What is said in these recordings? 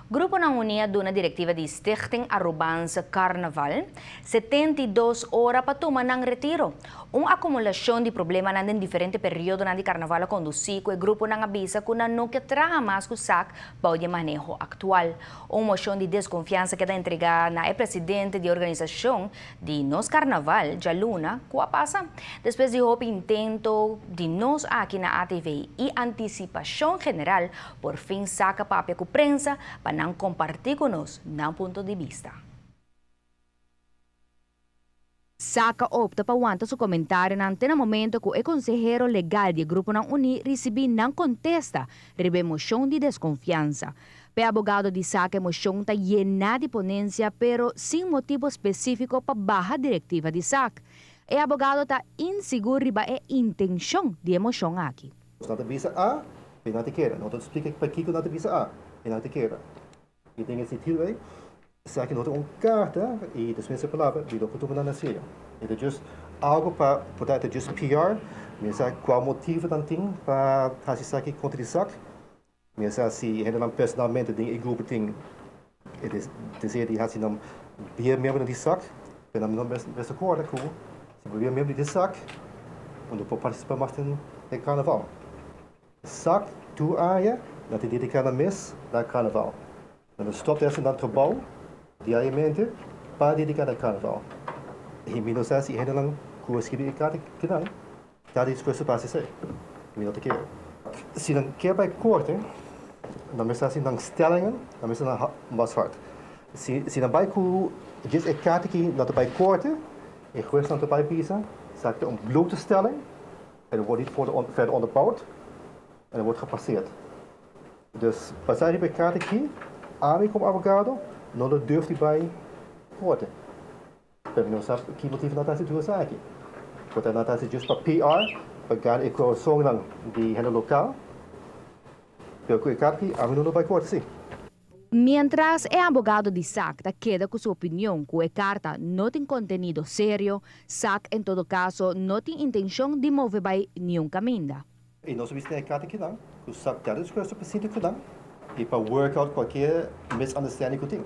Grupo ng Unia na direktiva di Stichting Aruban sa Carnaval, 72 oras pa tumanang retiro. Akumulasyon di problema nandang diferente periodo na di Carnaval conduci ko grupo ng abisa kung ano ketraha mas kusak bao di manejo aktual. Motion di desconfianza que da entrega na presidente de organização di Nos Carnaval, Jaluna, kuapasa. Después de hope intento di Nos aqui na ATV e antecipação general, por fim saca papel com prensa para não compartilhar conosco ng ponto de vista. Saka opta pa wanta sa komentaryo ng momento ko konsehero legal di Grupo ng Uni recebi ng contesta rebe mosyong di desconfianza. Pe abogado di Saka mosyong ta yena di ponencia pero sin motivo específico pa baja direktiva di SAC. Abogado ta inseguro riba intensyon di emosyong aqui. Nota visa A, penatiqueira. Não estou explicando para que nota visa A, penatiqueira. E tem esse sentido aí. Sabe que nota carta e dispensa a palavra de doutor na Síria. Então, just algo para poder just PR, mas qual motivo não tem para fazer isso aqui contra isso? Mas se ainda não personalmente tem e grupo tem dizer de assim não via membro de SAC, pelo menos não se acorda com se via membro de SAC, onde pode participar mais no carnaval. SAC tu área na te dedicada mês da carnaval. Dan stopt er dan trabalho diariamente para dedicar ao carnaval. E menos assim, ainda não conseguir cada não. Cada esforço para se ser. Menos que se não quer para corte, não me assim não stellingen, não me assim mais hard. Se não vai com diz é cada que não vai corte, e coisa não vai pisa, sagt blote stelling, en wordt niet verder onderbouwd en wordt gepasseerd. Dus passar bij cada que Ami como abogado, não durft hij bij corte. Pero não sabe que motivo não está se tudo aqui. Porque não está se just para PR, para ganhar a correção de renda local. Pero que aqui, Ami não vai corte, sim. Mientras abogado de SAC queda com sua opinião que a carta não tem conteúdo sério, SAC, em todo caso, não tem intenção de mover para nenhum caminho. E nós vimos a carta que não, que o SAC tem a discussão para si que não. E para workout qualquer misunderstanding que tem.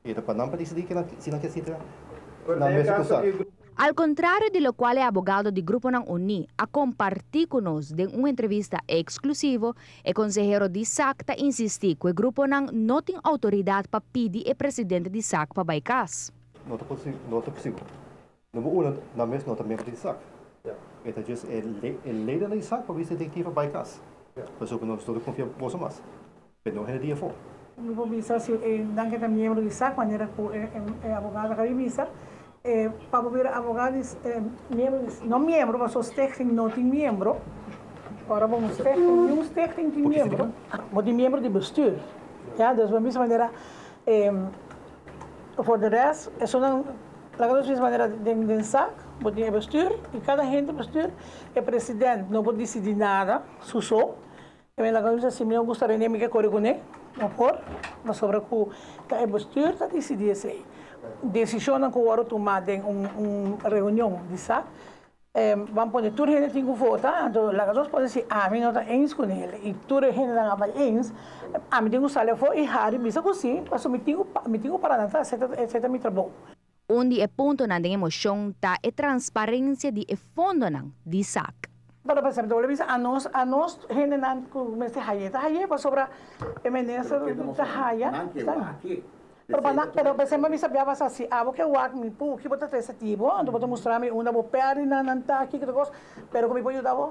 E para não decidir que se não quer se não é isso. Al contrário de lo qual abogado do Grupo ng Uni a compartir conosco em uma entrevista exclusiva, o consejero de SAC ta insistir que o grupo não tem autoridade para pedir o presidente de SAC para baicas. Não é possível. Número 1, na mesma nota membro de SAC. Então, just leden de SAC para ser detective baicas. Por isso que nós todos confiamos por mais. Mas não é dia for. Não vou pensar se não que é membro de SAC, maneira que é abogado que visa. Para ver abogados, não membro, mas os técnicos não têm membro. Agora vamos ter um técnico de membro, mas de membro de bestuur. Ja, dus de mesma maneira, voor de rest, é só não, da mesma maneira de SAC, pode ter bestuur, e cada gente bestuur é presidente, não pode decidir nada, susou. E bem, lá assim, não gostaria nem que corrigone, não por, mas sobre o que é bestuur, está decidir isso aí. Decisão que o oro tomar em reunião de SAC, vamos pôr tudo gente tem que votar, então lá nós podemos dizer, mim não está eens com ele, e tudo gente não vai eens, mim tem que sair fora e Harry bisa assim, mas me tenho para não etc me trabalho. Onde é ponto na emoção tá é transparência de fundo de SAC. Para pensar, então, a nós gente não começa a raia, para sobrar emergência da raia. Pero pensando me sabia passar assim, porque o ar me pu, que botar esse tipo, ando botar mostrar-me uma boa perna, não tá aqui que coisa, pero como pode ajudar?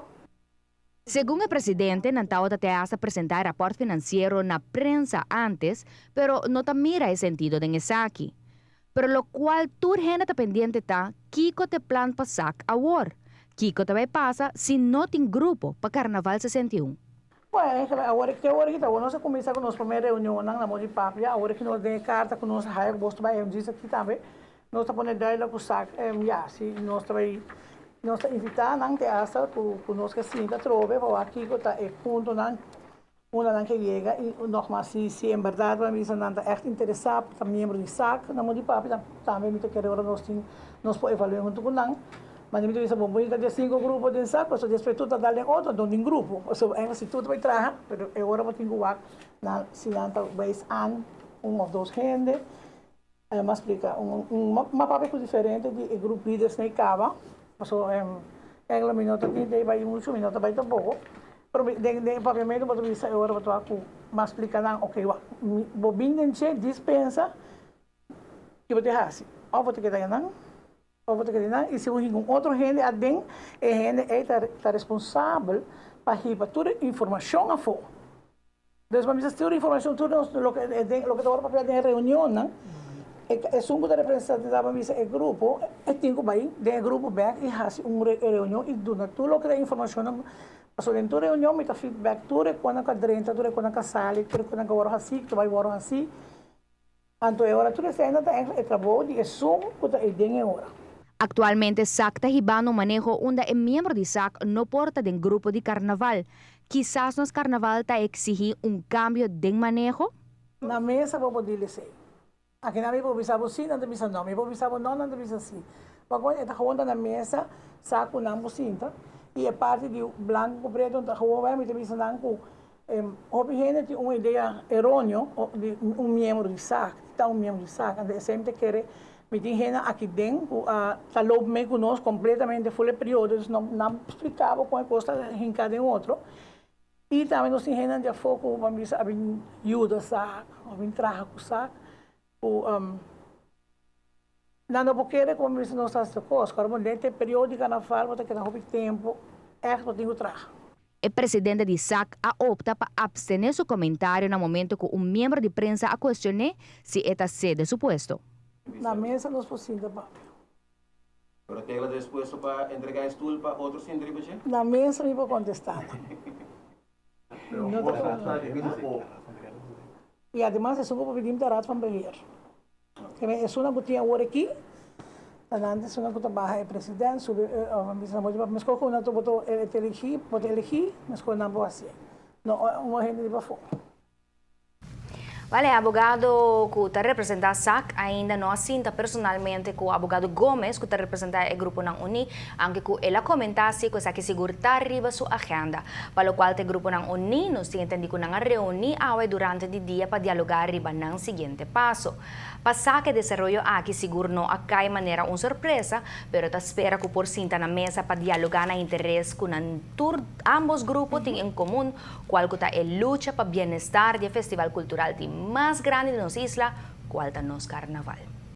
Segundo o presidente, não está até a apresentar rapport financeiro na prensa antes, pero não está mira esse sentido de SAC. Pero lo cual tu gente está pendiente tá, Kiko te plan para SAC agora. Kiko também passa se não tem grupo para Carnaval 61. Bueno, agora que nós começamos com a nossa primeira reunião na Modi Papia, agora que nós demos carta com nós raio gosto vai dizer aqui também, nós estamos podendo dar com o SAC, se nós também nós invitar não te asa com nós que sim que trove, para aqui que está ponto não uma que chega e nogmaals se em verdade para mim não está echt interessado para membro de SAC na Modi Papia também me quer agora nós podemos avaliar junto com não. Mas me diz bom, eu tenho 5 grupos de SAC, mas depois tudo dá outro, não tem grupo. So, se tudo vai trabalhar, mas agora eu tenho que na se não talvez of those gente, me explica, uma papel diferente de grupo líderes na Icaba, so, engla minuto aqui, daí vai muito minuto, vai tão pouco, pero de papiamento, para bisa agora para aku, me explica não, ok, bobin denche dispensa, que você hasi, ou você quer dar não, ou você quer não, e se um outro gente adem, e gente é responsável para riba toda informação a for. Então, para mim, toda informação, tudo o que agora para fazer reunião, não? É sungo da representante da misa é grupo, é tinha vai de grupo back e hasi reunião e do tudo que é informação passou dentro da reunião, me feedback tudo quando a drenta, tudo quando a sala, tudo quando a hora assim, que vai hora assim. Então, agora tudo isso ainda é trabalho de sumo que é de agora. Actualmente, SAC está hibando um manejo onde é membro de SAC no porta de grupo de carnaval. Quizás nos carnaval está exigir cambio de manejo? Na mesa vou poder dizer. Aqui na minha provisão sim, não bisa não. Minha provisão não bisa sim. Quando está jogando na mesa, saco não bucinta. E é parte de branco preto, está jogando, me bisa não com houve gente tem uma ideia errônea de membro de SAC, está membro de SAC, então sempre quer me tem gente aqui dentro, está logo me conosco completamente full período, não explicava como é que está em cada outro. E também nós temos gente de foco, vamos dizer, ajuda SAC, trabalha com SAC. Não porque como isso não está se coisa, agora nesse período de carnaval, porque não houve tempo, é que eu tenho trabalho. O presidente de SAC opta para abstener seu comentário no momento que membro de prensa a questionou se está cede su puesto. Na mesa nos possível, papi. Pero tenga dispuesto para entregar esto para otros individuos? Na mesa me vou contestar. E además é só para pedir para rato para beber. É só uma botinha agora aqui. Antes una cosa baja el presidente, me escojo una voto elegir, me escojo una boa assim. Não, uma gente de bafo. Vale, abogado que está representando a SAC ainda não assinta personalmente com o abogado Gomes, que está representando o grupo ng UNI, anche que ela comentasse que SAC seguro está arriba sua agenda, para o qual o grupo ng UNI nos tem entendido que não reúne durante o dia para dialogar arriba ng seguinte passo. Para SAC desenvolver aqui seguro não acai maneira surpresa, pero ta espera que por sinta na mesa para dialogar na interesse que ambos grupos têm em comum, qual que é a luta para bem-estar do festival cultural mais grande de nossa isla, qual é o nosso carnaval.